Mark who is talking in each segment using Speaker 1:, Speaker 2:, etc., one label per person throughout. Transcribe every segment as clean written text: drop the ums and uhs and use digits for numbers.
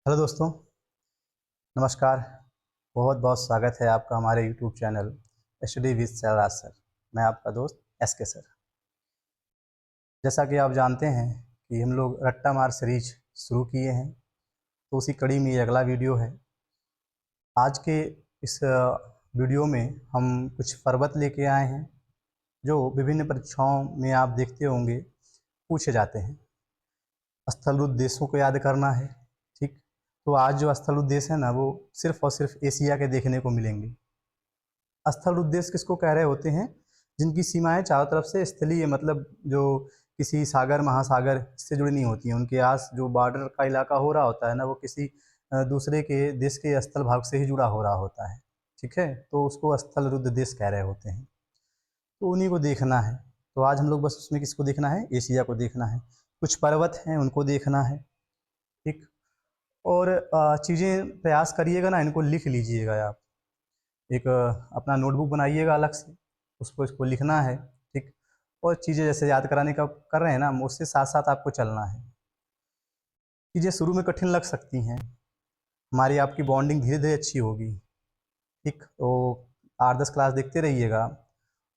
Speaker 1: Hello दोस्तों, नमस्कार। बहुत बहुत स्वागत है आपका हमारे YouTube channel study with Sailraj sir. मैं आपका दोस्त एस के सर। जैसा कि आप जानते हैं कि हम लोग रट्टा मार सीरीज शुरू किए हैं, तो उसी कड़ी में ये अगला वीडियो है। आज के इस वीडियो में हम कुछ पर्वत लेके आए हैं जो विभिन्न परीक्षाओं में आप देखते होंगे पूछे जाते हैं। स्थल देशों को याद करना है, ठीक। तो आज जो स्थल देश है ना, वो सिर्फ और सिर्फ एशिया के देखने को मिलेंगे। स्थल देश किसको कह रहे होते हैं? जिनकी सीमाएं चारों तरफ से स्थलीय, मतलब जो किसी सागर महासागर से जुड़ी नहीं होती हैं। उनके आस जो बॉर्डर का इलाका हो रहा होता है ना, वो किसी दूसरे के देश के स्थल भाग से ही जुड़ा हो रहा होता है, ठीक है। तो उसको स्थल रुद्ध देश कह रहे होते हैं। तो उन्हीं को देखना है। तो आज हम लोग बस उसमें किसको देखना है? एशिया को देखना है। कुछ पर्वत हैं, उनको देखना है, ठीक। और चीज़ें प्रयास करिएगा ना, इनको लिख लीजिएगा आप। एक अपना नोटबुक बनाइएगा अलग से, उसको इसको लिखना है, ठीक। और चीज़ें जैसे याद कराने का कर रहे हैं ना, उससे साथ साथ आपको चलना है। चीज़ें शुरू में कठिन लग सकती हैं, हमारी आपकी बॉन्डिंग धीरे धीरे अच्छी होगी, ठीक। तो 8-10 क्लास देखते रहिएगा,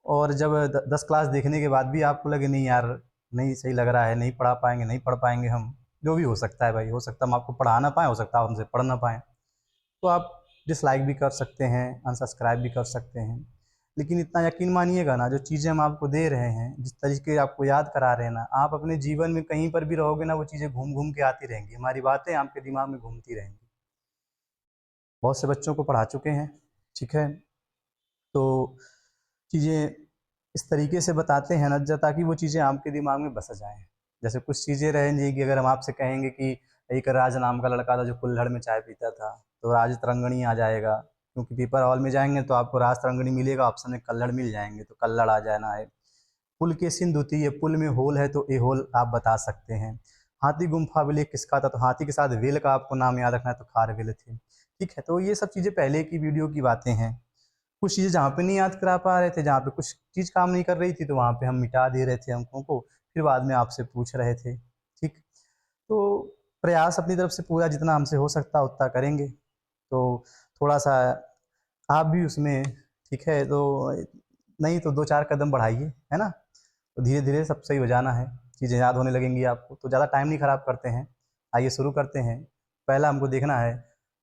Speaker 1: और जब 10 क्लास देखने के बाद भी आपको लगे नहीं यार, नहीं सही लग रहा है, नहीं पढ़ा पाएंगे, नहीं पढ़ पाएंगे हम, जो भी हो सकता है भाई, हो सकता है हम आपको पढ़ा ना पाएँ, हो सकता है आप हमसे पढ़ ना पाएँ, तो आप डिसलाइक भी कर सकते हैं, अनसब्सक्राइब भी कर सकते हैं। लेकिन इतना यकीन मानिएगा ना, जो चीज़ें हम आपको दे रहे हैं, जिस तरीके आपको याद करा रहे हैं ना, आप अपने जीवन में कहीं पर भी रहोगे ना, वो चीज़ें घूम घूम के आती रहेंगी, हमारी बातें आपके दिमाग में घूमती रहेंगी। बहुत से बच्चों को पढ़ा चुके हैं, ठीक है। तो चीज़ें इस तरीके से बताते हैं ना, ताकि वो चीज़ें आपके दिमाग में बस जाएँ। जैसे कुछ चीज़ें रहेंगी कि अगर हम आपसे कहेंगे कि एक राज नाम का लड़का था जो कुल्हड़ में चाय पीता था, तो राज तरंगणी आ जाएगा, क्योंकि पेपर हॉल में जाएँगे तो आपको राज तरंगणी मिलेगा, ऑप्शन में कल्हड़ मिल जाएँगे, तो कल्हड़ आ जाना है। पुल के सिंधु थी, ये पुल में होल है, तो ए होल आप बता सकते हैं। हाथी गुम्फा विलेख किसका था? तो हाथी के साथ वेल का आपको नाम याद रखना है, तो खारवेल थे, ठीक है। तो ये सब चीज़ें पहले की वीडियो की बातें हैं। कुछ चीज़ें जहाँ पे नहीं याद करा पा रहे थे, जहाँ पे कुछ चीज़ काम नहीं कर रही थी, तो वहाँ पे हम मिटा दे रहे थे अंकों को, फिर बाद में आपसे पूछ रहे थे, ठीक। तो प्रयास अपनी तरफ से पूरा जितना हमसे हो सकता उतना करेंगे। तो थोड़ा-सा आप भी उसमें, ठीक है, तो नहीं तो 2-4 कदम बढ़ाइए, है ना? तो धीरे-धीरे सब सही हो जाना है, चीज़ें याद होने लगेंगी आपको। तो ज़्यादा टाइम नहीं खराब करते हैं, आइए शुरू करते हैं। पहला हमको देखना है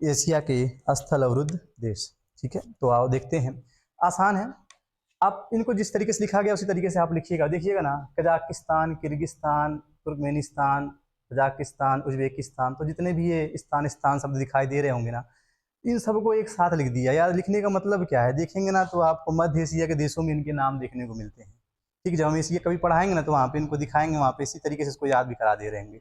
Speaker 1: एशिया के स्थल अवरुद्ध देश, ठीक है? तो आओ देखते हैं। आसान है, आप इनको जिस तरीके से लिखा गया उसी तरीके से आप लिखिएगा। देखिएगा ना, Kazakhstan, Kyrgyzstan, Turkmenistan, Tajikistan, Uzbekistan, तो जितने भी ये स्थान शब्द दिखाई दे रहे होंगे ना, इन सबको एक साथ लिख दिया। यार लिखने का मतलब क्या है? देखेंगे ना तो आपको मध्य एशिया के देशों में इनके नाम देखने को मिलते हैं, ठीक है। जब हम एशिया कभी पढ़ाएंगे ना, तो वहाँ पे इनको दिखाएंगे, वहाँ पे इसी तरीके से इसको याद भी करा दे रहेंगे।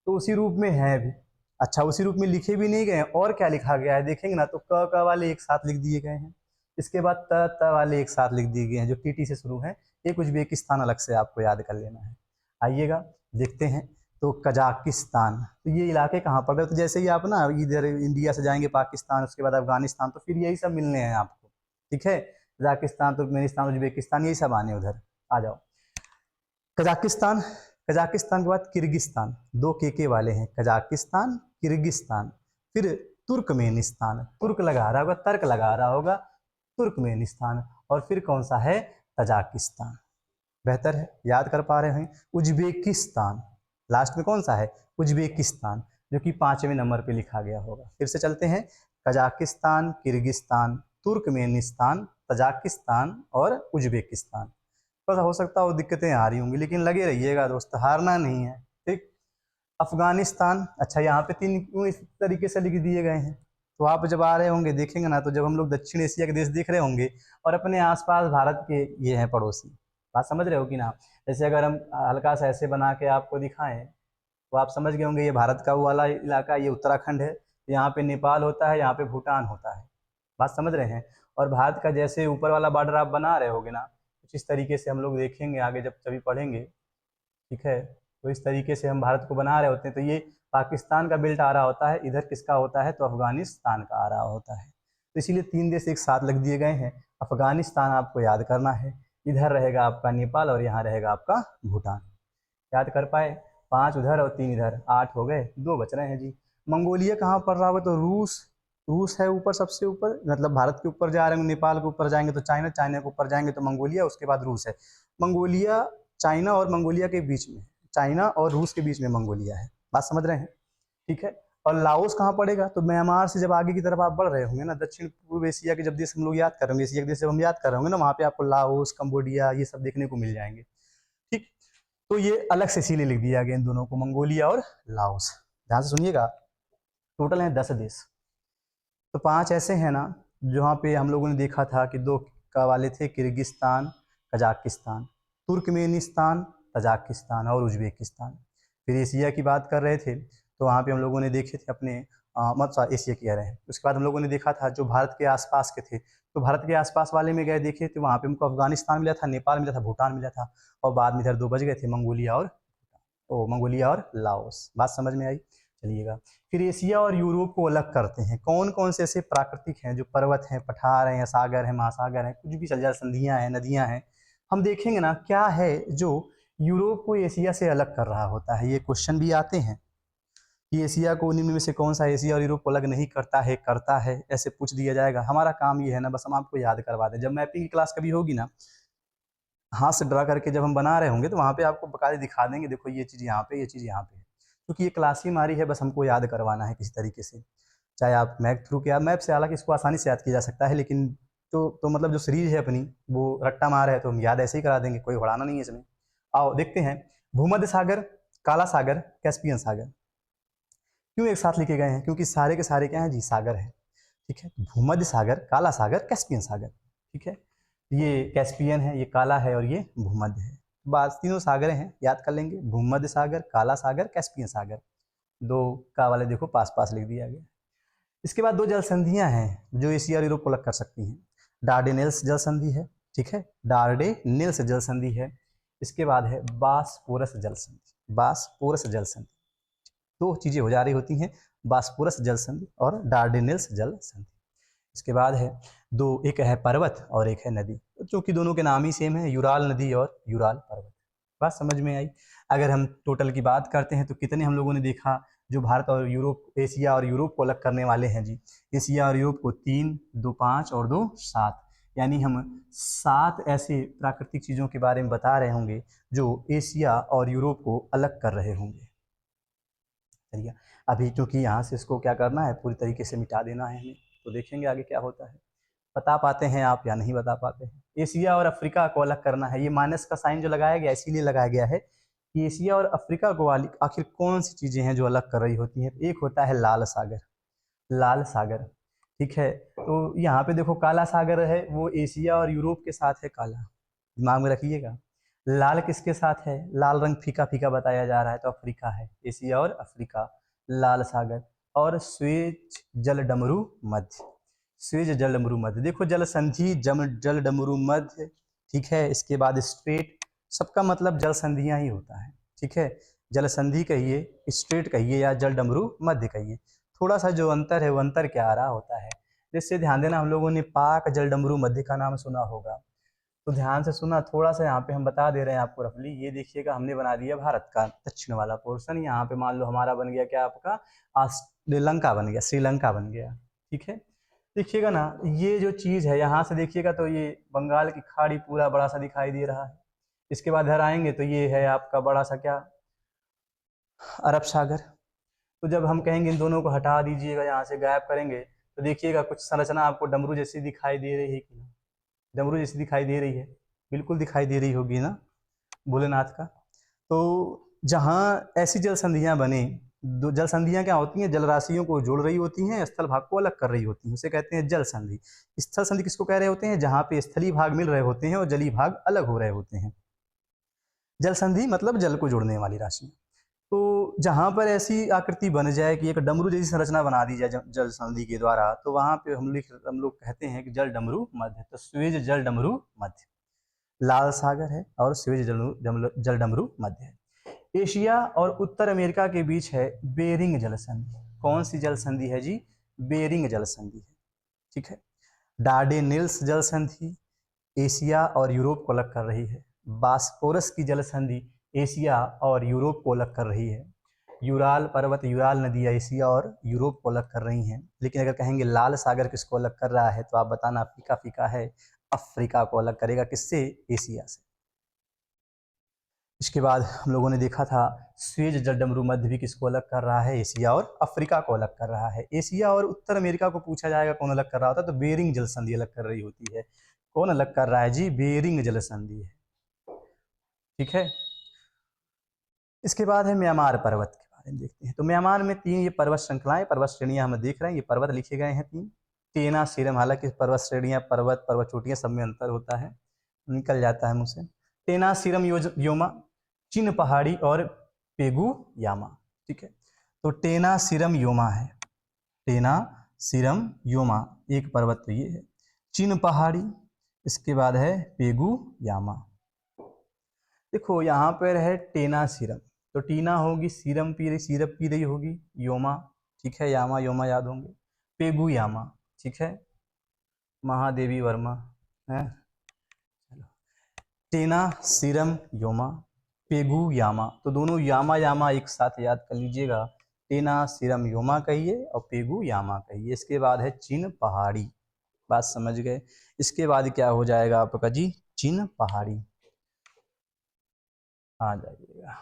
Speaker 1: तो उसी रूप में है भी। अच्छा, उसी रूप में लिखे भी नहीं गए, और क्या लिखा गया है देखेंगे ना, तो क क वाले एक साथ लिख दिए गए हैं। इसके बाद त त वाले एक साथ लिख दिए गए हैं, जो टी टी से शुरू है। एक उज्बेकिस्तान अलग से आपको याद कर लेना है। आइएगा देखते हैं। तो कजाकिस्तान, तो ये इलाके कहाँ पड़ रहे? तो जैसे ही आप ना इधर इंडिया से जाएंगे पाकिस्तान, उसके बाद अफगानिस्तान, तो फिर यही सब मिलने हैं आपको, ठीक है। कजाकिस्तान, तुर्कमेनिस्तान, उज्बेकिस्तान, यही सब आने उधर। आ जाओ कजाकिस्तान। कजाकिस्तान के बाद किर्गिस्तान, दो के वाले हैं, कजाकिस्तान, किर्गिस्तान। फिर तुर्कमेनिस्तान, तुर्क लगा रहा होगा, तर्क लगा रहा होगा, तुर्कमेनिस्तान। और फिर कौन सा है? तजाकिस्तान। बेहतर है, याद कर पा रहे हैं। उज्बेकिस्तान, लास्ट में कौन सा है? उज्बेकिस्तान, जो कि 5वें नंबर पे लिखा गया होगा। फिर से चलते हैं, कजाकिस्तान, किर्गिस्तान, तुर्कमेनिस्तान, तजाकिस्तान और उज्बेकिस्तान। थोड़ा सा हो सकता है वो दिक्कतें आ रही होंगी, लेकिन लगे रहिएगा दोस्त, हारना नहीं है, ठीक। अफगानिस्तान, अच्छा यहाँ पे 3 क्यों इस तरीके से लिख दिए गए हैं? तो आप जब आ रहे होंगे देखेंगे ना, तो जब हम लोग दक्षिण एशिया के देश देख रहे होंगे और अपने आसपास भारत के ये हैं पड़ोसी, बात समझ रहे हो कि ना? जैसे अगर हम हल्का सा ऐसे बना के आपको दिखाएं, तो आप समझ गए होंगे ये भारत का वो वाला इलाका, ये उत्तराखंड है, यहाँ पे नेपाल होता है, यहाँ पे भूटान होता है, बात समझ रहे हैं। और भारत का जैसे ऊपर वाला बॉर्डर आप बना रहे होगे ना, कुछ इस तरीके से हम लोग देखेंगे आगे जब कभी पढ़ेंगे, ठीक है। तो इस तरीके से हम भारत को बना रहे होते हैं, तो ये पाकिस्तान का बेल्ट आ रहा होता है, इधर किसका होता है? तो अफगानिस्तान का आ रहा होता है। तो इसीलिए 3 देश एक साथ लग दिए गए हैं। अफगानिस्तान आपको याद करना है, इधर रहेगा आपका नेपाल और यहाँ रहेगा आपका भूटान। याद कर पाए? 5 उधर और 3 इधर, 8 हो गए, 2 बच रहे हैं जी। मंगोलिया कहाँ पड़ रहा होगा, तो रूस, रूस है ऊपर, सबसे ऊपर, मतलब भारत के ऊपर जा रहे हैं, नेपाल के ऊपर जाएंगे तो चाइना, चाइना के ऊपर जाएंगे तो मंगोलिया, उसके बाद रूस है। मंगोलिया चाइना और मंगोलिया के बीच में, चाइना और रूस के बीच में मंगोलिया है, बात समझ रहे हैं, ठीक है। और लाओस कहाँ पड़ेगा, तो म्यांमार से जब आगे की तरफ आप बढ़ रहे होंगे ना, दक्षिण पूर्व एशिया के जब देश हम लोग याद कर रहे होंगे, एशिया के देश जब हम याद कर रहे होंगे ना, वहाँ पे आपको लाओस, कंबोडिया, ये सब देखने को मिल जाएंगे, ठीक। तो ये अलग से इसीलिए लिख दिया गया इन दोनों को, मंगोलिया और लाओस। ध्यान से सुनिएगा, टोटल है 10 देश। तो 5 ऐसे हैं ना जहाँ पे हम लोगों ने देखा था कि 2 का वाले थे, किर्गिस्तान, कजाकिस्तान, तुर्कमेनिस्तान, तजाकिस्तान और उज्बेकिस्तान। फिर एशिया की बात कर रहे थे तो वहाँ पे हम लोगों ने देखे थे अपने मतलब एशिया कह रहे हैं, उसके बाद हम लोगों ने देखा था जो भारत के आसपास के थे, तो भारत के आसपास वाले में गए देखे तो वहाँ पे हमको अफगानिस्तान मिला था, नेपाल मिला था, भूटान मिला था, और बाद में इधर 2 बच गए थे, मंगोलिया और लाओस। बात समझ में आई, चलिएगा। फिर एशिया और यूरोप को अलग करते हैं, कौन कौन से ऐसे प्राकृतिक हैं जो पर्वत हैं, पठार हैं, सागर हैं, महासागर हैं, कुछ भी जल संधियाँ हैं, नदियाँ हैं, हम देखेंगे ना क्या है जो यूरोप को एशिया से अलग कर रहा होता है। ये क्वेश्चन भी आते हैं कि एशिया को निम्न में से कौन सा एशिया और यूरोप को अलग नहीं करता है, ऐसे पूछ दिया जाएगा। हमारा काम ये है ना, बस हम आपको याद करवा दें, जब मैपिंग की क्लास कभी होगी ना, हाथ से ड्रा करके जब हम बना रहे होंगे तो वहाँ पे आपको बकायदे दिखा देंगे, देखो ये चीज़ यहाँ पे, ये चीज़ यहाँ पे है, क्योंकि ये क्लास ही हमारी है, बस हमको याद करवाना है किसी तरीके से, चाहे आप मैप थ्रू के, मैप से हालांकि इसको आसानी से याद किया जा सकता है, लेकिन तो मतलब जो सीरीज है अपनी वो रट्टा मार है, तो हम याद ऐसे ही करा देंगे, कोई घबराना नहीं है इसमें। आओ देखते हैं, भूमध्य सागर, काला सागर, कैस्पियन सागर क्यों एक साथ लिखे गए हैं, क्योंकि सारे के सारे क्या हैं जी, सागर है, ठीक है। भूमध्य सागर, काला सागर, कैस्पियन सागर, ठीक है। ये कैस्पियन है, ये काला है और ये भूमध्य है, बस तीनों सागर हैं, याद कर लेंगे, भूमध्य सागर, काला सागर, कैस्पियन सागर। 2 का वाले देखो पास पास लिख दिया गया। इसके बाद 2 जल संधियां हैं जो एशिया और यूरोप को अलग कर सकती हैं, डार्डेनेल्स जल संधि है, ठीक है, डार्डेनेल्स जल संधि है। इसके बाद है बासपोरस जल संधि, बासपोरस जल संधि। 2 चीजें हो जा रही होती हैं, बासपोरस जल संधि और डार्डेनेल्स जल संधि। इसके बाद है 2, एक है पर्वत और एक है नदी, चूंकि दोनों के नाम ही सेम है, यूराल नदी और यूराल पर्वत। बात समझ में आई। अगर हम टोटल की बात करते हैं तो कितने हम लोगों ने देखा जो भारत और यूरोप, एशिया और यूरोप को अलग करने वाले हैं जी, एशिया और यूरोप को 3, 2 5 और 2 7, यानी हम 7 ऐसे प्राकृतिक चीज़ों के बारे में बता रहे होंगे जो एशिया और यूरोप को अलग कर रहे होंगे। चलिए अभी क्योंकि यहाँ से इसको क्या करना है, पूरी तरीके से मिटा देना है हमें, तो देखेंगे आगे क्या होता है, बता पाते हैं आप या नहीं बता पाते हैं। एशिया और अफ्रीका को अलग करना है, ये माइनस का साइन जो लगाया गया इसीलिए लगाया गया है कि एशिया और अफ्रीका को आखिर कौन सी चीज़ें हैं जो अलग कर रही होती हैं। एक होता है लाल सागर, लाल सागर, ठीक है। तो यहाँ पे देखो काला सागर है, वो एशिया और यूरोप के साथ है, काला दिमाग में रखिएगा। लाल किसके साथ है, लाल रंग फीका फीका बताया जा रहा है, तो अफ्रीका है, एशिया और अफ्रीका, लाल सागर। और स्वेज जल डमरू मध्य, स्वेज जल डमरू मध्य, देखो जल संधि जल डमरू मध्य, ठीक है। इसके बाद स्ट्रेट, सबका मतलब जल संधियां ही होता है, ठीक है। जल संधि कहिए, स्ट्रेट कहिए या जल डमरू मध्य कहिए, थोड़ा सा जो अंतर है वो अंतर क्या आ रहा होता है, जिससे ध्यान देना, हम लोगों ने पाक जल डमरू मध्य का नाम सुना होगा, तो ध्यान से सुना, थोड़ा सा यहाँ पे हम बता दे रहे हैं आपको रफली। ये देखिएगा हमने बना दिया भारत का दक्षिण वाला पोर्शन, यहाँ पे मान लो हमारा बन गया क्या, आपका श्रीलंका बन गया, श्रीलंका बन गया, ठीक है। देखिएगा ना, ये जो चीज़ है यहाँ से देखिएगा तो ये बंगाल की खाड़ी पूरा बड़ा सा दिखाई दे रहा है। इसके बाद इधर आएंगे तो ये है आपका बड़ा सा क्या, अरब सागर। तो जब हम कहेंगे इन दोनों को हटा दीजिएगा, यहाँ से गायब करेंगे, तो देखिएगा कुछ संरचना आपको डमरू जैसी दिखाई दे रही है कि ना, डमरू जैसी दिखाई दे रही है, बिल्कुल दिखाई दे रही होगी ना भोलेनाथ का। तो जहाँ ऐसी जल संधियाँ बने, जल संधियाँ क्या होती हैं, जल राशियों को जोड़ रही होती हैं, स्थल भाग को अलग कर रही होती हैं, उसे कहते हैं जल संधि। स्थल संधि किसको कह रहे होते हैं, जहाँ पे स्थलीय भाग मिल रहे होते हैं और जलीय भाग अलग हो रहे होते हैं। जल संधि मतलब जल को जोड़ने वाली राशि। तो जहाँ पर ऐसी आकृति बन जाए कि एक डमरू जैसी संरचना बना दी जाए जल संधि के द्वारा, तो वहाँ पे हम लोग कहते हैं कि जल डमरू मध्य। तो स्वेज जल डमरू मध्य, लाल सागर है और स्वेज जल डमरू मध्य है। एशिया और उत्तर अमेरिका के बीच है बेरिंग जल संधि। कौन सी जल संधि है जी, बेरिंग जल संधि है, ठीक है। डार्डेनेल्स जल संधि एशिया और यूरोप को अलग कर रही है। बास्पोरस की जल संधि एशिया और यूरोप को अलग कर रही है। यूराल पर्वत, यूराल नदी एशिया और यूरोप को अलग कर रही हैं। लेकिन अगर कहेंगे लाल सागर किसको अलग कर रहा है तो आप बताना फीका फीका है, अफ्रीका को अलग करेगा। किससे? एशिया से। इसके बाद हम लोगों ने देखा था स्वेज जलडमरू मध्य भी किसको अलग कर रहा है? एशिया और अफ्रीका को अलग कर रहा है। एशिया और उत्तर अमेरिका को पूछा जाएगा कौन अलग कर रहा होता है, तो बेरिंग जल संधि अलग कर रही होती है। कौन अलग कर रहा है जी? बेरिंग जल संधि है। ठीक है। इसके बाद है म्यांमार पर्वत के बारे में देखते हैं। तो म्यांमार में 3 ये पर्वत श्रृंखलाएं, पर्वत श्रेणियां हम देख रहे हैं। ये पर्वत लिखे गए हैं 3। टेना सीरम, हालांकि पर्वत श्रेणियां, पर्वत चोटियां सब में अंतर होता है, निकल जाता है मुंह से। टेना सीरम योमा, चिन पहाड़ी और पेगु यामा। ठीक है। तो टेना सीरम योमा है, टेना सीरम योमा एक पर्वत तो ये है। चिन पहाड़ी, इसके बाद है पेगु यामा। देखो यहाँ पर है टेना सीरम, तो टीना होगी, सीरम पी रही, सीरप पी रही होगी, योमा, ठीक है, यामा योमा याद होंगे, पेगु यामा, ठीक है, महादेवी वर्मा है। चलो, टेना सीरम योमा, पेगु यामा, तो दोनों यामा यामा एक साथ याद कर लीजिएगा। टेना सीरम योमा कहिए और पेगु यामा कहिए। इसके बाद है चिन पहाड़ी, बात समझ गए। इसके बाद क्या हो जाएगा आपका जी? चिन पहाड़ी आ जाइएगा।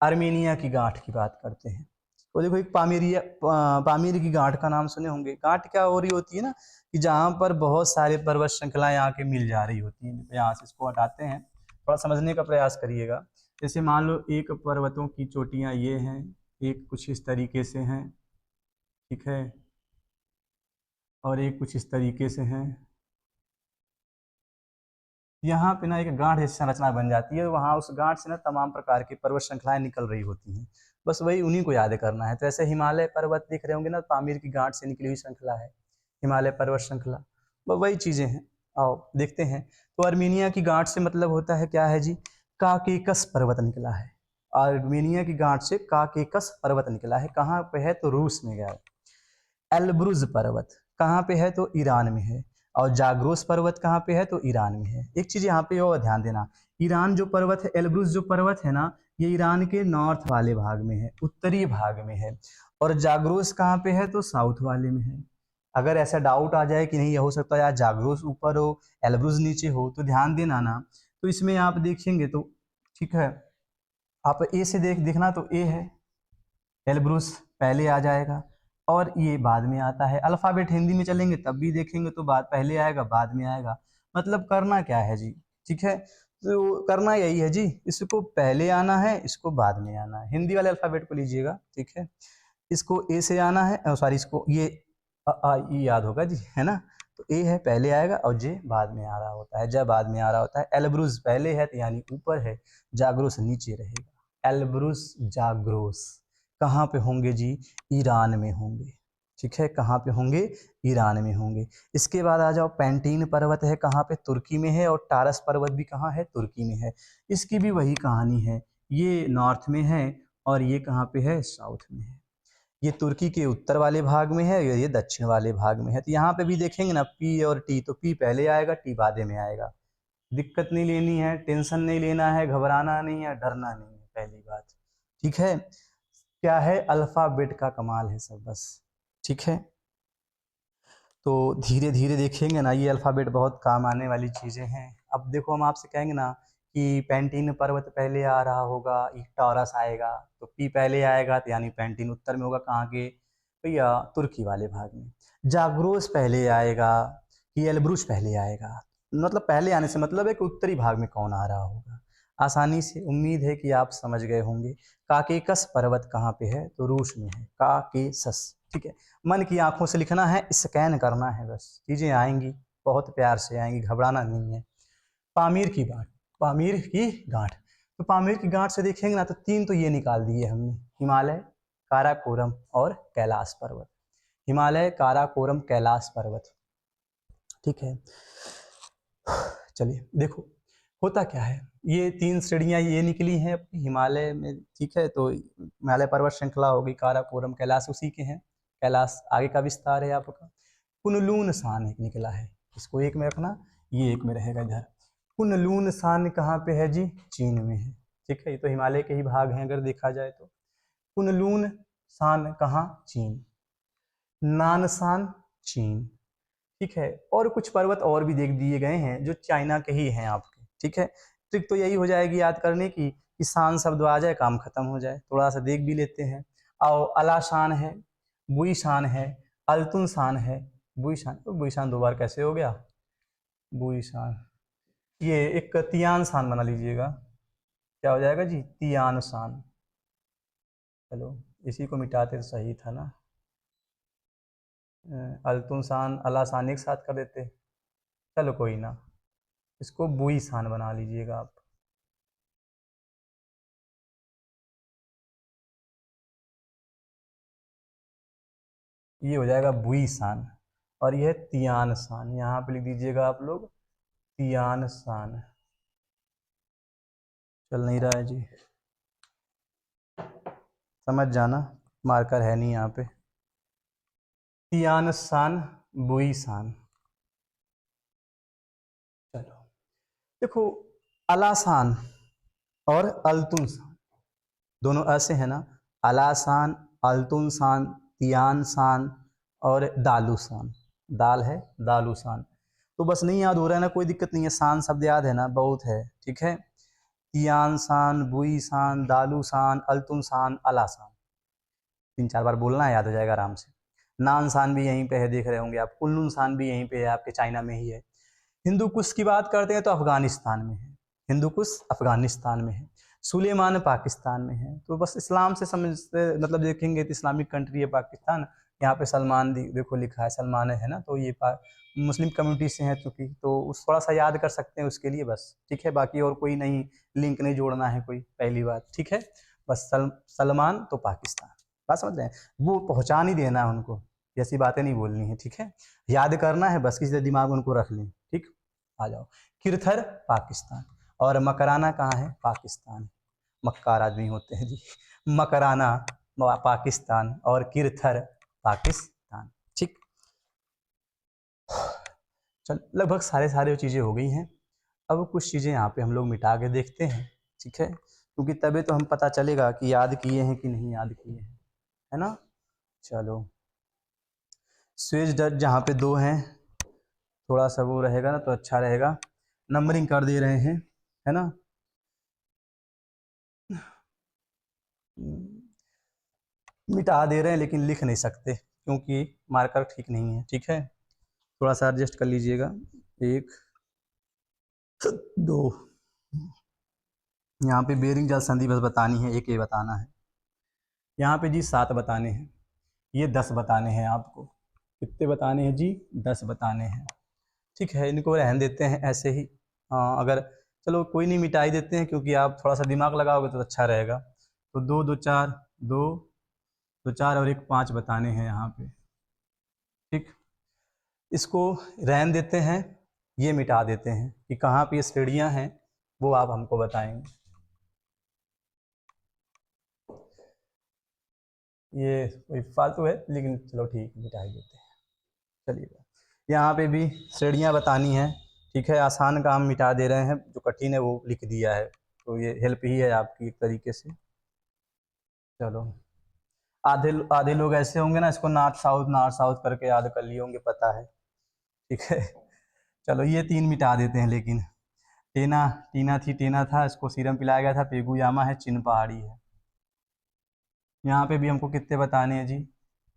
Speaker 1: आर्मेनिया की गांठ की बात करते हैं। तो देखो एक पामीर की गांठ का नाम सुने होंगे। गांठ क्या हो रही होती है ना, कि जहाँ पर बहुत सारे पर्वत श्रृंखलाएं आके मिल जा रही होती हैं। यहाँ से इसको हटाते हैं, थोड़ा समझने का प्रयास करिएगा। जैसे मान लो एक पर्वतों की चोटियां ये हैं, एक कुछ इस तरीके से हैं, ठीक है, और एक कुछ इस तरीके से हैं। यहाँ पे ना एक गांठ जैसी संरचना बन जाती है, वहाँ उस गांठ से ना तमाम प्रकार की पर्वत श्रृंखलाएं निकल रही होती हैं। बस वही उन्हीं को याद करना है। तो ऐसे हिमालय पर्वत दिख रहे होंगे ना, पामीर की गांठ से निकली हुई श्रृंखला है हिमालय पर्वत श्रृंखला, वही चीजें हैं। आओ देखते हैं। तो आर्मेनिया की गांठ से मतलब होता है क्या है जी? काकेकस पर्वत निकला है। आर्मेनिया की गांठ से काकेकस पर्वत निकला है। कहाँ पे है? तो रूस में गया है। एल्ब्रुज पर्वत कहाँ पे है? तो ईरान में है। और जाग्रोस पर्वत कहाँ पे है? तो ईरान में है। एक चीज यहाँ पे और ध्यान देना, ईरान जो पर्वत है, एल्ब्रुज जो पर्वत है ना, ये ईरान के नॉर्थ वाले भाग में है, उत्तरी भाग में है। और जाग्रोस कहाँ पे है? तो साउथ वाले में है। अगर ऐसा डाउट आ जाए कि नहीं, ये हो सकता है यार जाग्रोस ऊपर हो एल्ब्रुज नीचे हो, तो ध्यान देना ना। तो इसमें आप देखेंगे तो ठीक है, आप ए से देखना तो ए है, एल्ब्रुस पहले आ जाएगा और ये बाद में आता है। अल्फाबेट हिंदी में चलेंगे तब भी देखेंगे तो बाद पहले आएगा बाद में आएगा। मतलब करना क्या है जी? ठीक है, तो करना यही है जी, इसको पहले आना है, इसको बाद में आना है। हिंदी वाले अल्फाबेट को लीजिएगा, ठीक है, इसको ए से आना है, सॉरी इसको ये ई याद होगा जी, है ना। तो ए है पहले आएगा और जे बाद में आ रहा होता है, जब बाद में आ रहा होता है। एल्ब्रुस पहले है तो यानी ऊपर है, जाग्रोस नीचे रहेगा। एल्ब्रुस जाग्रोस कहाँ पे होंगे जी? ईरान में होंगे। ठीक है, कहाँ पे होंगे? ईरान में होंगे। इसके बाद आ जाओ, पैंटीन पर्वत है कहाँ पे? तुर्की में है। और टारस पर्वत भी कहाँ है? तुर्की में है। इसकी भी वही कहानी है, ये नॉर्थ में है और ये कहाँ पे है? साउथ में है। ये तुर्की के उत्तर वाले भाग में है, ये दक्षिण वाले भाग में है। तो यहाँ पे भी देखेंगे ना, पी और टी, तो पी पहले आएगा, टी बाद में आएगा। दिक्कत नहीं लेनी है, टेंशन नहीं लेना है, घबराना नहीं है, डरना नहीं है, पहली बात। ठीक है, क्या है? अल्फाबेट का कमाल है सब, बस। ठीक है, तो धीरे धीरे देखेंगे ना, ये अल्फाबेट बहुत काम आने वाली चीज़ें हैं। अब देखो हम आपसे कहेंगे ना कि पैंटीन पर्वत पहले आ रहा होगा, ये टॉरस आएगा, तो पी पहले आएगा तो यानी पैंटीन उत्तर में होगा, कहाँ के भैया? तुर्की वाले भाग में। जाग्रोस पहले आएगा कि एल्ब्रुस पहले आएगा? मतलब पहले आने से मतलब है कि उत्तरी भाग में कौन आ रहा होगा। आसानी से उम्मीद है कि आप समझ गए होंगे। काकेकस पर्वत कहाँ पे है? तो रूस में है, काकेसस। ठीक है, मन की आंखों से लिखना है, स्कैन करना है, बस चीजें आएंगी, बहुत प्यार से आएंगी, घबराना नहीं है। पामीर की गांठ, पामीर की गांठ, तो पामीर की गांठ से देखेंगे ना तो 3 तो ये निकाल दिए हमने, हिमालय, काराकोरम और कैलाश पर्वत। हिमालय, काराकोरम, कैलाश पर्वत। ठीक है, चलिए देखो होता क्या है, ये 3 श्रेणियां ये निकली हैं अपनी हिमालय में। ठीक है, तो हिमालय पर्वत श्रृंखला होगी, काराकोरम, कैलाश उसी के हैं। कैलाश आगे का विस्तार है आपका। कुनलून सान एक निकला है, इसको एक में रखना, ये एक में रहेगा इधर। कुनलून सान कहाँ पे है जी? चीन में है। ठीक है, ये तो हिमालय के ही भाग हैं अगर देखा जाए तो। कुनलून सान कहाँ, चीन। नानसान चीन। ठीक है, और कुछ पर्वत और भी देख दिए गए हैं जो चाइना के ही हैं आपके। ठीक है, ट्रिक तो यही हो जाएगी याद करने की कि शान शब्द आ जाए काम खत्म हो जाए। थोड़ा सा देख भी लेते हैं। आओ, अलाशान है, बुई शान है, अल्तुन शान है, बुई शान। तो बुई शान दो बार कैसे हो गया, बुई शान। ये एक तियान शान बना लीजिएगा, क्या हो जाएगा जी, तियान शान। चलो इसी को मिटाते तो सही था ना, अल्तुन शान अला शान एक साथ कर देते। चलो कोई ना, इसको बुई शान बना लीजिएगा आप। ये हो जाएगा बुई शान, और यह तियान शान। यहाँ पे लिख दीजिएगा आप लोग तियान शान। चल नहीं रहा है जी, समझ जाना, मार्कर है नहीं यहाँ पे। तियान शान, बुई शान। चलो देखो, अलासान और अल्तुन शान दोनों ऐसे हैं ना, अलासान, अल्तुन शान, तियान शान और दालूसान। दाल है, दालूसान। तो बस नहीं याद हो रहा है ना, कोई दिक्कत नहीं है, शान शब्द याद है ना, बहुत है। ठीक है, तियान शान, बुई शान, दालू शान, अल्तुन शान, अलासान। 3-4 बार बोलना है, याद हो जाएगा आराम से। नान शान भी यहीं पे है, देख रहे होंगे आप। कुल्लून शान भी यहीं पे है, आपके चाइना में ही है। हिंदू कुश की बात करते हैं तो अफगानिस्तान में है, हिंदू कुश अफगानिस्तान में है। सुलेमान पाकिस्तान में है। तो बस इस्लाम से समझते, मतलब देखेंगे तो इस्लामिक कंट्री है पाकिस्तान। यहाँ पे सलमान देखो लिखा है, सलमान है ना, तो ये मुस्लिम कम्युनिटी से है चूँकि, तो उस थोड़ा सा याद कर सकते हैं उसके लिए बस। ठीक है, बाकी और कोई नहीं, लिंक नहीं जोड़ना है कोई, पहली बात। ठीक है, बस सलमान तो पाकिस्तान, बात समझ रहे हैं। वो पहुँचा नहीं देना है उनको, ऐसी बातें नहीं बोलनी है। ठीक है, याद करना है बस, किसी दिमाग में उनको रख लें। ठीक, आ जाओ। किरथर पाकिस्तान, और मकराना कहाँ है, पाकिस्तान। मक्कार आदमी होते हैं जी। मकराना पाकिस्तान और किरथर पाकिस्तान। ठीक, चल लगभग सारे चीज़ें हो गई हैं। अब कुछ चीज़ें यहाँ पे हम लोग मिटा के देखते हैं। ठीक है, क्योंकि तभी तो हम पता चलेगा कि याद किए हैं कि नहीं याद किए हैं, है ना। चलो, स्वेज डट जहाँ पे 2 हैं, थोड़ा सा वो रहेगा ना तो अच्छा रहेगा। नंबरिंग कर दे रहे हैं, है ना। मिटा दे रहे हैं लेकिन लिख नहीं सकते क्योंकि मार्कर ठीक नहीं है। ठीक है, थोड़ा सा एडजस्ट कर लीजिएगा। 1 2, यहाँ पे बेरिंग जल संधि बस बतानी है, एक ये बताना है। यहाँ पे जी 7 बताने हैं, ये 10 बताने हैं आपको। कितने बताने हैं जी, 10 बताने हैं। ठीक है, इनको रहने देते हैं ऐसे ही। हाँ, अगर चलो कोई नहीं, मिटा ही देते हैं क्योंकि आप थोड़ा सा दिमाग लगाओगे तो अच्छा रहेगा। तो 2 2 4, 2 2 4 और 1 5 बताने हैं यहाँ पे। ठीक, इसको रहने देते हैं, ये मिटा देते हैं कि कहाँ पे ये श्रेणियाँ हैं, वो आप हमको बताएंगे। ये कोई फालतू है लेकिन चलो ठीक, मिटा ही देते हैं। चलिए, यहाँ पे भी श्रेणियाँ बतानी है। ठीक है, आसान काम मिटा दे रहे हैं, जो कठिन है वो लिख दिया है, तो ये हेल्प ही है आपकी एक तरीके से। चलो, आधे आधे लोग ऐसे होंगे ना, इसको नॉर्थ साउथ करके याद कर लिए होंगे, पता है। ठीक है, चलो ये 3 मिटा देते हैं। लेकिन टेना, टीना थी, टेना था, इसको सीरम पिलाया गया था, पेगुयामा है, चिन पहाड़ी है। यहाँ पे भी हमको कितने बताने हैं जी,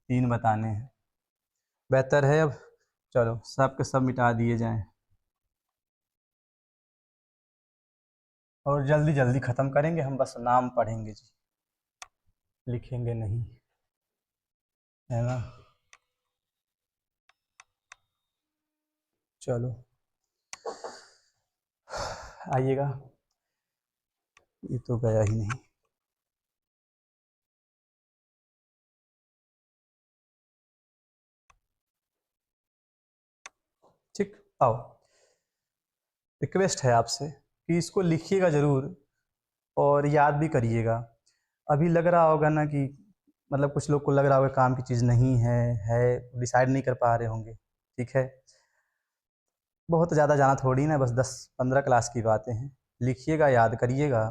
Speaker 1: 3 बताने हैं। बेहतर है अब, चलो सब के सब मिटा दिए जाएं और जल्दी जल्दी ख़त्म करेंगे हम, बस नाम पढ़ेंगे जी, लिखेंगे नहीं, है ना। चलो आइएगा, ये तो गया ही नहीं। ठीक, आओ, रिक्वेस्ट है आपसे कि इसको लिखिएगा ज़रूर और याद भी करिएगा। अभी लग रहा होगा ना कि, मतलब कुछ लोग को लग रहा होगा काम की चीज़ नहीं है, डिसाइड नहीं कर पा रहे होंगे। ठीक है, बहुत ज़्यादा जाना थोड़ी ना, बस 10-15 क्लास की बातें हैं। लिखिएगा, याद करिएगा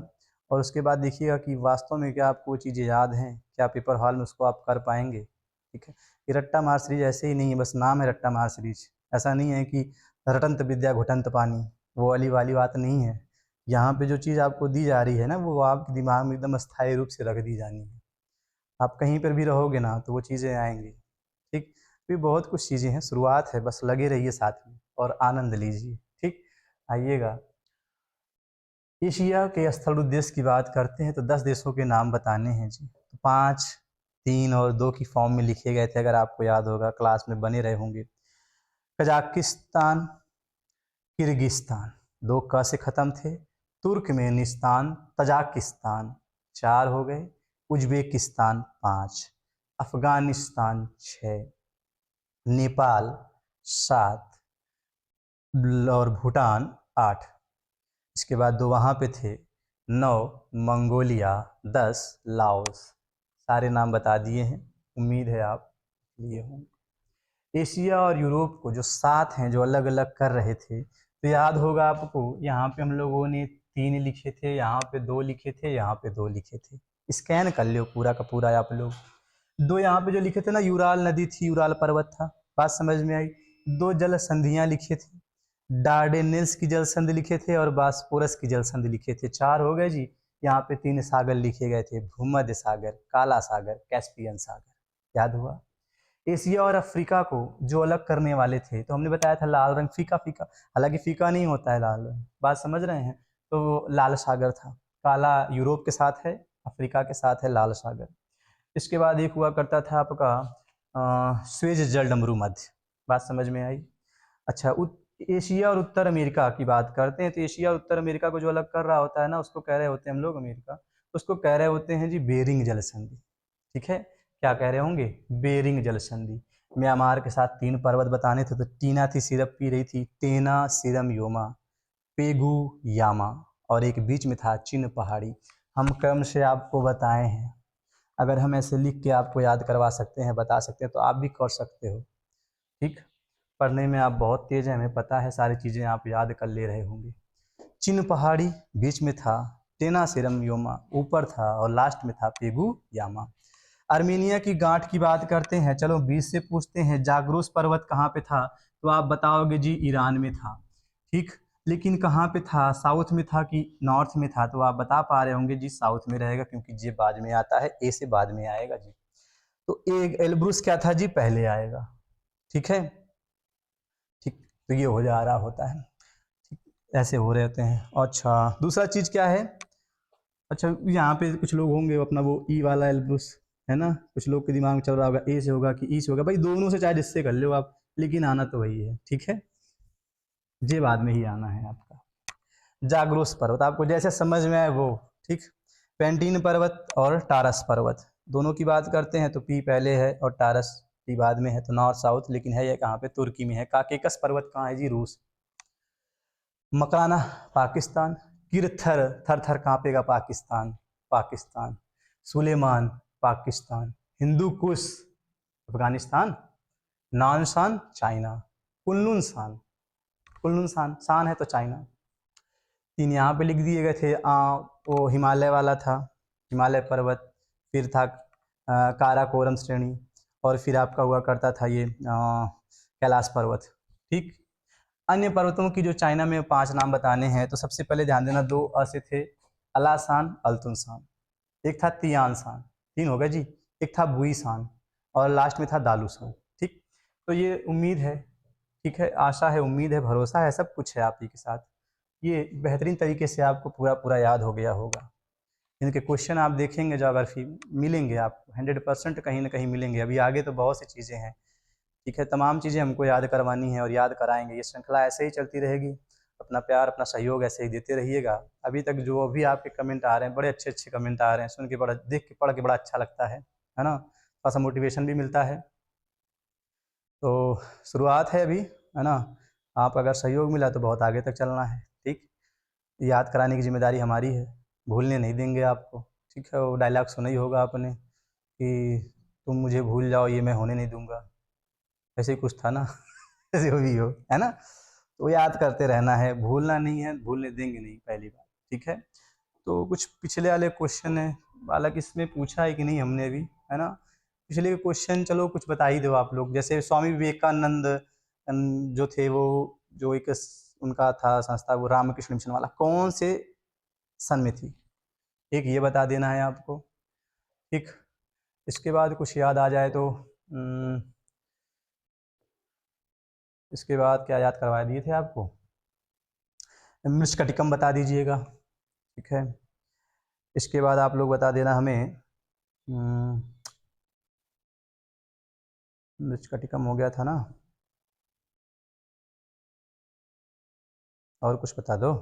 Speaker 1: और उसके बाद देखिएगा कि वास्तव में क्या आपको वो चीज़ें याद हैं, क्या पेपर हॉल में उसको आप कर पाएंगे। ठीक है, ये रट्टा मार सीरीज ऐसे ही नहीं है, बस नाम है रट्टा मार सीरीज। ऐसा नहीं है कि रटंत विद्या घुटंत पानी, वो वाली बात नहीं है। यहाँ पे जो चीज़ आपको दी जा रही है ना, वो आपके दिमाग में एकदम स्थायी रूप से रख दी जानी है। आप कहीं पर भी रहोगे ना तो वो चीज़ें आएंगी। ठीक, भी बहुत कुछ चीज़ें हैं, शुरुआत है, बस लगे रहिए साथ में और आनंद लीजिए। ठीक, आइएगा। एशिया के स्थल उद्देश्य की बात करते हैं तो 10 देशों के नाम बताने हैं जी। तो 5, 3 और 2 की फॉर्म में लिखे गए थे, अगर आपको याद होगा, क्लास में बने रहे होंगे। कजाकिस्तान, किर्गिस्तान, 2 क से ख़त्म थे। तुर्कमेनिस्तान, तजाकिस्तान 4 हो गए। उज्बेकिस्तान 5, अफ़गानिस्तान 6, नेपाल 7 और भूटान 8। इसके बाद 2 वहाँ पे थे, 9 मंगोलिया, 10 लाओस। सारे नाम बता दिए हैं, उम्मीद है आप लिए होंगे। एशिया और यूरोप को जो 7 हैं, जो अलग अलग कर रहे थे, तो याद होगा आपको, यहाँ पे हम लोगों ने 3 लिखे थे, यहाँ पे 2 लिखे थे, यहाँ पे 2 लिखे थे। स्कैन कर लो पूरा का पूरा आप लोग। 2 यहाँ पे जो लिखे थे ना, यूराल नदी थी, यूराल पर्वत था, बात समझ में आई। 2 जल संधियाँ लिखे थे, डार्डेनेल्स की जल संधि लिखे थे और बास्पोरस की जल संधि लिखे थे। 4 हो गए जी। यहाँ पे 3 सागर लिखे गए थे, भूमध्य सागर, काला सागर, कैस्पियन सागर। याद हुआ। एशिया और अफ्रीका को जो अलग करने वाले थे, तो हमने बताया था लाल रंग फीका फीका, हालांकि फीका नहीं होता है लाल रंग, बात समझ रहे हैं। तो वो लाल सागर था, काला यूरोप के साथ है, अफ्रीका के साथ है लाल सागर। इसके बाद एक हुआ करता था आपका स्वेज जल डमरू मध्य, बात समझ में आई। अच्छा, एशिया और उत्तर अमेरिका की बात करते हैं, तो एशिया और उत्तर अमेरिका को जो अलग कर रहा होता है ना, उसको कह रहे होते हैं हम लोग, अमेरिका, उसको कह रहे होते हैं जी बेरिंग जल संधि। ठीक है, क्या कह रहे होंगे, बेरिंग जल संधि। म्यांमार के साथ 3 पर्वत बताने थे, तो टीना थी, सिरप पी रही थी, टेना सिरम योमा, पेगू यामा, और एक बीच में था चिन पहाड़ी। हम क्रम से आपको बताए हैं, अगर हम ऐसे लिख के आपको याद करवा सकते हैं, बता सकते हैं, तो आप भी कर सकते हो। ठीक, पढ़ने में आप बहुत तेज हैं, हमें पता है, सारी चीज़ें आप याद कर ले रहे होंगे। चिन पहाड़ी बीच में था, टेना सिरम योमा ऊपर था, और लास्ट में था पेगू यामा। आर्मेनिया की गांठ की बात करते हैं, चलो 20 से पूछते हैं, जाग्रोस पर्वत कहाँ पे था, तो आप बताओगे जी ईरान में था। ठीक, लेकिन कहाँ पे था, साउथ में था कि नॉर्थ में था, तो आप बता पा रहे होंगे जी साउथ में रहेगा, क्योंकि जे बाद में आता है, ए से बाद में आएगा जी। तो एक एल्ब्रूस क्या था जी, पहले आएगा। ठीक है, ठीक, तो ये हो जा रहा होता है, ठीक, ऐसे हो रहे होते हैं। अच्छा, दूसरा चीज़ क्या है, अच्छा यहाँ पे कुछ लोग होंगे अपना वो ई वाला एल्ब्रूस है ना, कुछ लोग के दिमाग में चल रहा होगा ए से होगा कि ई से होगा, भाई दोनों से चाहे जिससे कर लो आप, लेकिन आना तो वही है। ठीक है, जे बाद में ही आना है आपका। जाग्रोस पर्वत आपको जैसे समझ में आए वो। ठीक, पेंटीन पर्वत और टारस पर्वत, दोनों की बात करते हैं तो पी पहले है और टारस पी बाद में है, तो नॉर्थ साउथ, लेकिन है ये कहाँ पे, तुर्की में है। काकेकस पर्वत कहाँ है जी, रूस। मकाना पाकिस्तान, किरथर, थर थर कांपेगा पाकिस्तान, पाकिस्तान। सुलेमान पाकिस्तान, हिंदू कुश अफगानिस्तान, नानशान चाइना, कुल्लुन शान, कुल्लुन शान शान है तो चाइना। 3 यहाँ पे लिख दिए गए थे। वो हिमालय वाला था, हिमालय पर्वत, फिर था काराकोरम श्रेणी, और फिर आपका हुआ करता था ये कैलाश पर्वत। ठीक, अन्य पर्वतों की जो चाइना में 5 नाम बताने हैं, तो सबसे पहले ध्यान देना, 2 अ से थे, अलासान अल्तुनशान, एक था तियानशान, 3 हो गए जी, एक था बुईशान, और लास्ट में था दालूशान। ठीक, तो ये उम्मीद है, ठीक है, आशा है, उम्मीद है, भरोसा है, सब कुछ है आप ही के साथ, ये बेहतरीन तरीके से आपको पूरा पूरा याद हो गया होगा। इनके क्वेश्चन आप देखेंगे, जोग्राफी मिलेंगे आपको 100% कहीं ना कहीं मिलेंगे। अभी आगे तो बहुत सी चीज़ें हैं, ठीक है, तमाम चीज़ें हमको याद करवानी है और याद कराएंगे। ये श्रृंखला ऐसे ही चलती रहेगी, अपना प्यार अपना सहयोग ऐसे ही देते रहिएगा। अभी तक जो भी आपके कमेंट आ रहे हैं, बड़े अच्छे अच्छे कमेंट आ रहे हैं, सुन के बड़ा, देख के, पढ़ के बड़ा अच्छा लगता है ना, थोड़ा सा मोटिवेशन भी मिलता है। तो शुरुआत है अभी, है ना, आप अगर सहयोग मिला तो बहुत आगे तक चलना है। ठीक, याद कराने की जिम्मेदारी हमारी है, भूलने नहीं देंगे आपको। ठीक है, वो डायलॉग सुना ही होगा आपने कि तुम मुझे भूल जाओ ये मैं होने नहीं दूंगा, ऐसे ही कुछ था ना जो भी हो, है ना, तो याद करते रहना है, भूलना नहीं है, भूलने देंगे नहीं, पहली बात। ठीक है, तो कुछ पिछले वाले क्वेश्चन है, हालांकि इसमें पूछा है कि नहीं हमने भी, है ना। पिछले क्वेश्चन चलो कुछ बता ही दो आप लोग। जैसे स्वामी विवेकानंद जो थे, वो जो एक उनका था संस्था, वो रामकृष्ण मिशन वाला, कौन से सन में थी, एक ये बता देना है आपको। ठीक, इसके बाद कुछ याद आ जाए तो इसके बाद क्या याद करवा दिए थे आपको, मृच्छकटिकम बता दीजिएगा। ठीक है, इसके बाद आप लोग बता देना हमें, मृच्छकटिकम हो गया था ना, और कुछ बता दो,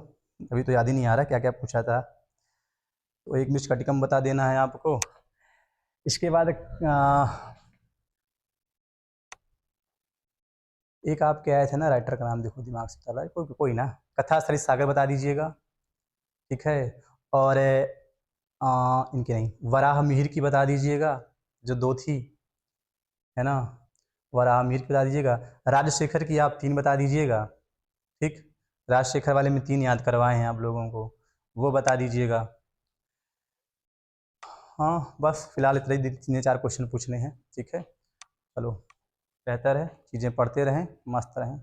Speaker 1: अभी तो याद ही नहीं आ रहा क्या क्या पूछा था। तो एक मृच्छकटिकम बता देना है आपको। इसके बाद एक आप क्या आए थे ना, राइटर का नाम देखो दिमाग से चला है, कोई ना, कथा सरित सागर बता दीजिएगा। ठीक है, और इनके नहीं, वराह मिहिर की बता दीजिएगा, जो 2 थी, है ना, वराह मिहिर की बता दीजिएगा। राजशेखर की आप 3 बता दीजिएगा। ठीक, राजशेखर वाले में 3 याद करवाए हैं आप लोगों को, वो बता दीजिएगा। हाँ बस फिलहाल इतने ही 3-4 क्वेश्चन पूछने हैं। ठीक है, चलो बेहतर है, चीज़ें पढ़ते रहें, मस्त रहें।